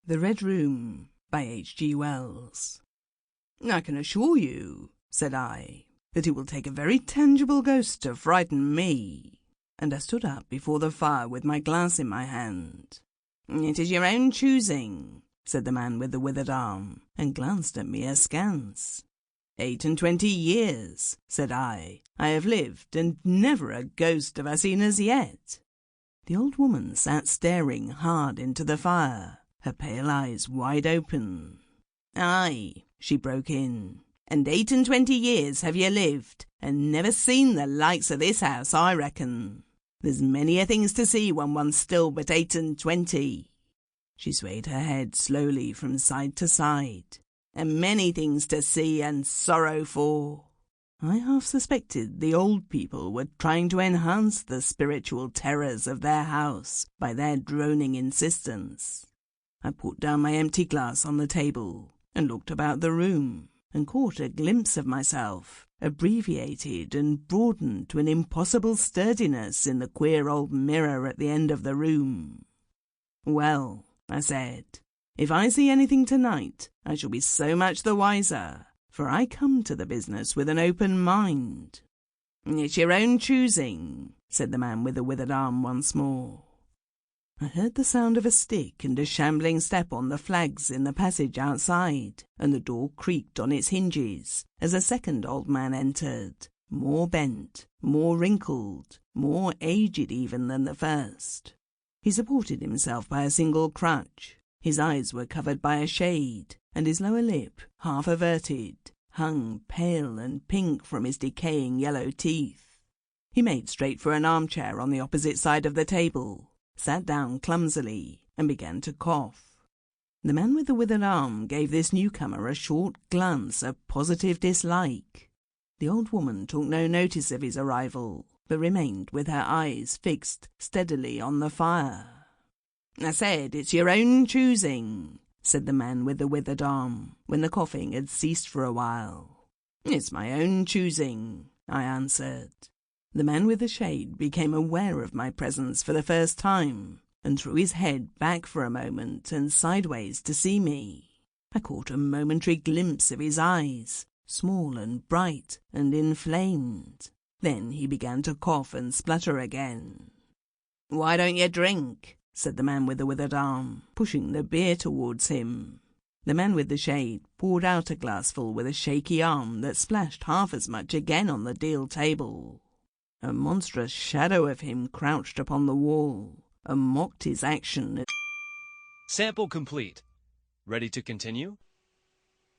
The Red Room by H.G. Wells. I can assure you, said I, that it will take a very tangible ghost to frighten me. And I stood up before the fire with my glass in my hand. It is your own choosing, said the man with the withered arm, and glanced at me askance. 28 years, said I have lived, and never a ghost have I seen as yet. The old woman sat staring hard into the fire, her pale eyes wide open. Aye, she broke in, and 28 years have ye lived, and never seen the likes of this house, I reckon. There's many a things to see when one's still but 28. She swayed her head slowly from side to side, and many things to see and sorrow for. I half suspected the old people were trying to enhance the spiritual terrors of their house by their droning insistence. I put down my empty glass on the table and looked about the room and caught a glimpse of myself, abbreviated and broadened to an impossible sturdiness in the queer old mirror at the end of the room. Well, I said, if I see anything tonight, I shall be so much the wiser, for I come to the business with an open mind. It's your own choosing, said the man with the withered arm once more. I heard the sound of a stick and a shambling step on the flags in the passage outside, and the door creaked on its hinges as a second old man entered, more bent, more wrinkled, more aged even than the first. He supported himself by a single crutch. His eyes were covered by a shade, and his lower lip, half averted, hung pale and pink from his decaying yellow teeth. He made straight for an armchair on the opposite side of the table, sat down clumsily, and began to cough. The man with the withered arm gave this newcomer a short glance of positive dislike. The old woman took no notice of his arrival, but remained with her eyes fixed steadily on the fire. I said, it's your own choosing, said the man with the withered arm, when the coughing had ceased for a while. It's my own choosing, I answered. The man with the shade became aware of my presence for the first time, and threw his head back for a moment and sideways to see me. I caught a momentary glimpse of his eyes, small and bright and inflamed. Then he began to cough and splutter again. Why don't you drink? Said the man with the withered arm, pushing the beer towards him. The man with the shade poured out a glassful with a shaky arm that splashed half as much again on the deal table. A monstrous shadow of him crouched upon the wall and mocked his action. Sample complete. Ready to continue?